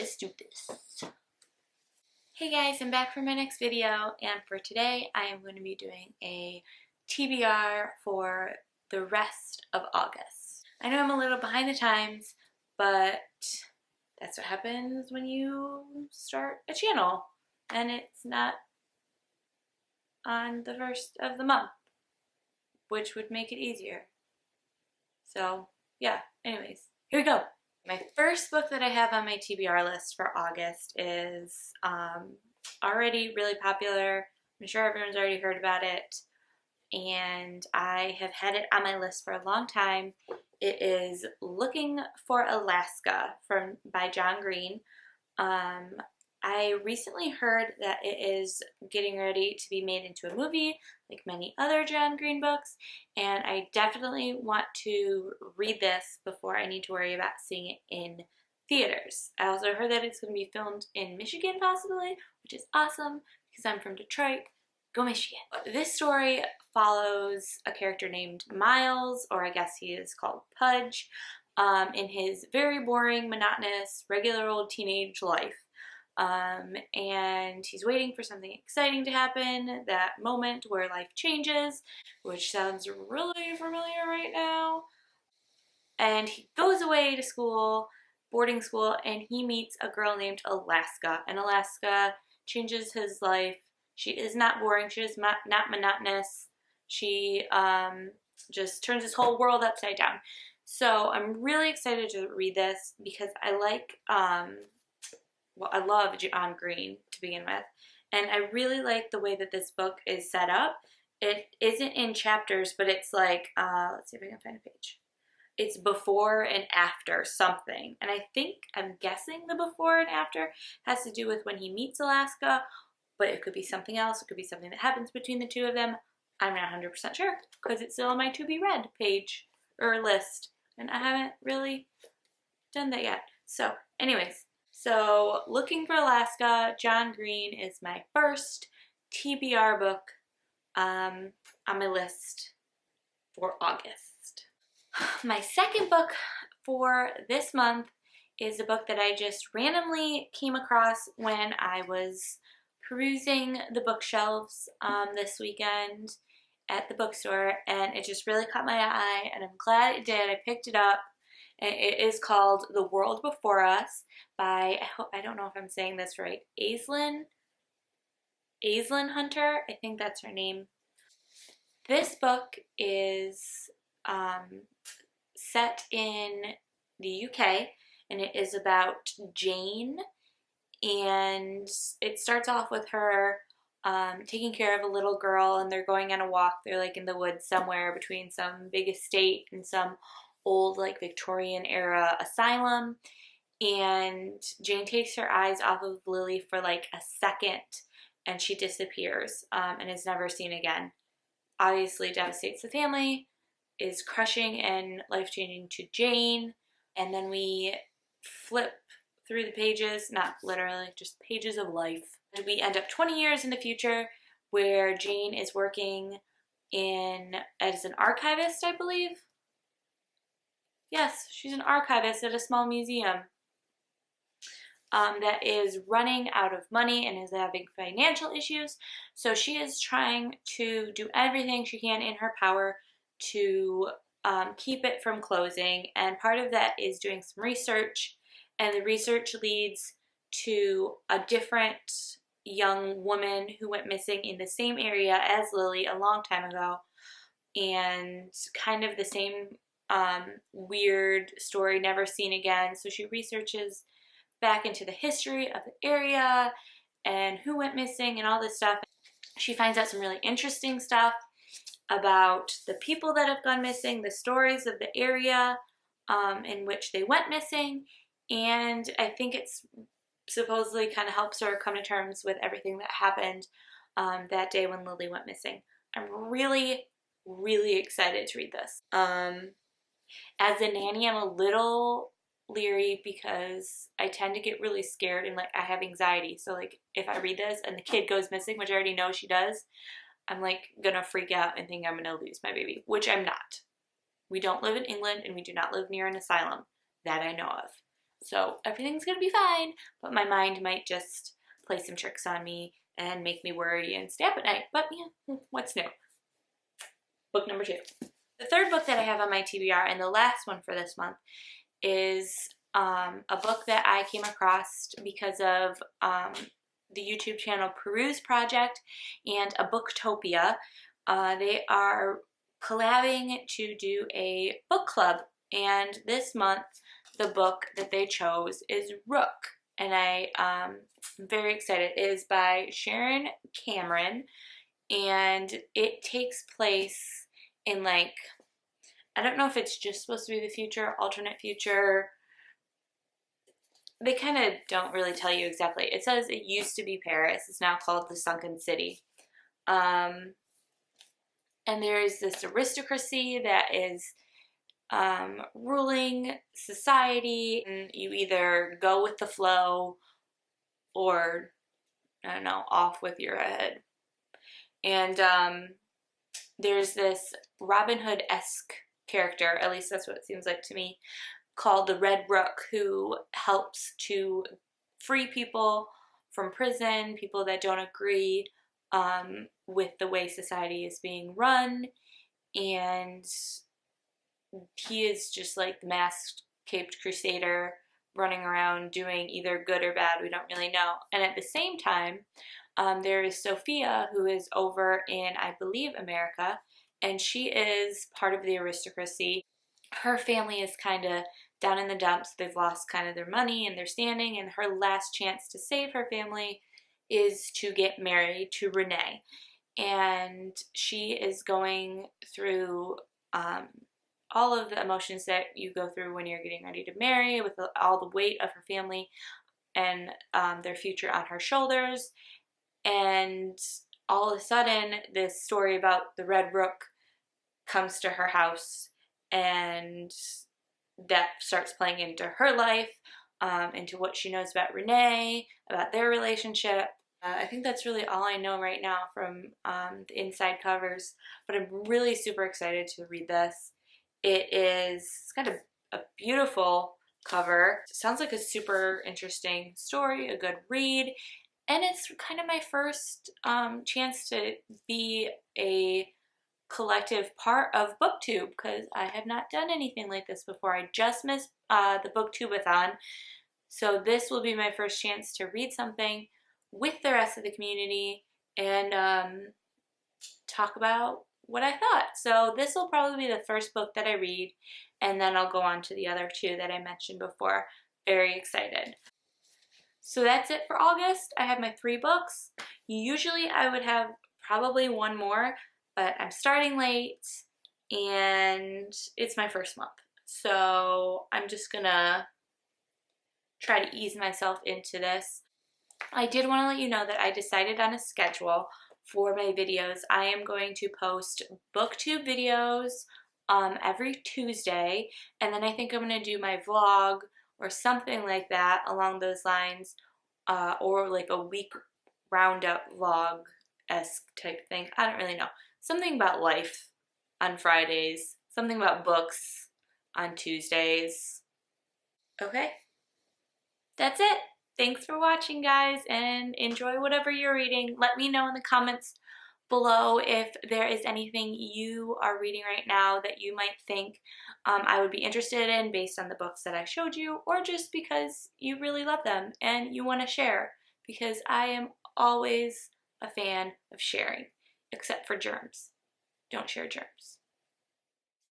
let's do this. Hey guys, I'm back for my next video, and for today I am going to be doing a TBR for the rest of August. I know I'm a little behind the times, but that's what happens when you start a channel and it's not on the first of the month, which would make it easier. So yeah, anyways, here we go. My first book that I have on my TBR list for August is already really popular. I'm sure everyone's already heard about it, and I have had it on my list for a long time. It is Looking for Alaska by John Green. I recently heard that it is getting ready to be made into a movie, like many other John Green books, and I definitely want to read this before I need to worry about seeing it in theaters. I also heard that it's going to be filmed in Michigan possibly, which is awesome because I'm from Detroit. Go Michigan. This story follows a character named Miles, or I guess he is called Pudge, in his very boring, monotonous, regular old teenage life. And he's waiting for something exciting to happen, that moment where life changes, which sounds really familiar right now. And he goes away to school, boarding school, and he meets a girl named Alaska, and Alaska changes his life. She is not boring, she is not monotonous, she just turns his whole world upside down. So I'm really excited to read this because I like, well, I love John Green to begin with, and I really like the way that this book is set up. It isn't in chapters, but it's like, let's see if I can find a page. It's before and after something, and I'm guessing the before and after has to do with when he meets Alaska, but it could be something else. It could be something that happens between the two of them. I'm not 100% sure because it's still on my to be read page or list, and I haven't really done that yet. So anyways, so Looking for Alaska, John Green is my first TBR book on my list for August. My second book for this month is a book that I just randomly came across when I was perusing the bookshelves this weekend at the bookstore, and it just really caught my eye, and I'm glad it did. I picked it up. It is called The World Before Us by, I don't know if I'm saying this right, Aislinn Hunter. I think that's her name. This book is set in the UK, and it is about Jane, and it starts off with her taking care of a little girl, and they're going on a walk. They're like in the woods somewhere between some big estate and some old like Victorian era asylum, and Jane takes her eyes off of Lily for like a second and she disappears and is never seen again. Obviously devastates the family, is crushing and life-changing to Jane, and then we flip through the pages, not literally, just pages of life. And we end up 20 years in the future where Jane is working as an archivist, I believe. Yes, she's an archivist at a small museum that is running out of money and is having financial issues. So she is trying to do everything she can in her power to keep it from closing. And part of that is doing some research, and the research leads to a different young woman who went missing in the same area as Lily a long time ago, and kind of the same weird story, never seen again. So she researches back into the history of the area and who went missing and all this stuff. She finds out some really interesting stuff about the people that have gone missing, the stories of the area in which they went missing, and I think it's supposedly kind of helps her come to terms with everything that happened that day when Lily went missing. I'm really, really excited to read this. As a nanny, I'm a little leery because I tend to get really scared and like I have anxiety. So like if I read this and the kid goes missing, which I already know she does, I'm like gonna freak out and think I'm gonna lose my baby, which I'm not. We don't live in England and we do not live near an asylum that I know of. So everything's gonna be fine, but my mind might just play some tricks on me and make me worry and stay up at night. But yeah, what's new? Book number 2. The third book that I have on my TBR, and the last one for this month, is a book that I came across because of the YouTube channel Peruse Project and a Booktopia. They are collabing to do a book club, and this month the book that they chose is Rook, and I'm very excited. It is by Sharon Cameron, and it takes place in, like, I don't know if it's just supposed to be the future, alternate future. They kind of don't really tell you exactly. It says it used to be Paris. It's now called the Sunken City. And there's this aristocracy that is ruling society. And you either go with the flow or, I don't know, off with your head. And there's this Robin Hood-esque character, at least that's what it seems like to me, called the Red Rook, who helps to free people from prison, people that don't agree with the way society is being run. And he is just like the masked caped crusader running around doing either good or bad, we don't really know. And at the same time, there is Sophia, who is over in, I believe, America, and she is part of the aristocracy. Her family is kind of down in the dumps. They've lost kind of their money and their standing, and her last chance to save her family is to get married to Renee. And she is going through all of the emotions that you go through when you're getting ready to marry, with all the weight of her family and their future on her shoulders. And all of a sudden, this story about the Red Rook comes to her house, and that starts playing into her life, into what she knows about Renee, about their relationship. I think that's really all I know right now from the inside covers, but I'm really super excited to read this. It's kind of a beautiful cover. It sounds like a super interesting story, a good read, and it's kind of my first chance to be a collective part of Booktube, because I have not done anything like this before. I just missed the Booktubeathon, so this will be my first chance to read something with the rest of the community and talk about what I thought. So this will probably be the first book that I read, and then I'll go on to the other 2 that I mentioned before. Very excited. So that's it for August. I have my 3 books. Usually I would have probably 1 more, but I'm starting late and it's my first month. So I'm just gonna try to ease myself into this. I did want to let you know that I decided on a schedule for my videos. I am going to post Booktube videos every Tuesday, and then I think I'm going to do my vlog or something like that along those lines, or like a week roundup vlog-esque type thing. I don't really know. Something about life on Fridays, something about books on Tuesdays. Okay, that's it. Thanks for watching, guys, and enjoy whatever you're reading. Let me know in the comments below if there is anything you are reading right now that you might think I would be interested in based on the books that I showed you, or just because you really love them and you want to share, because I am always a fan of sharing, except for germs. Don't share germs.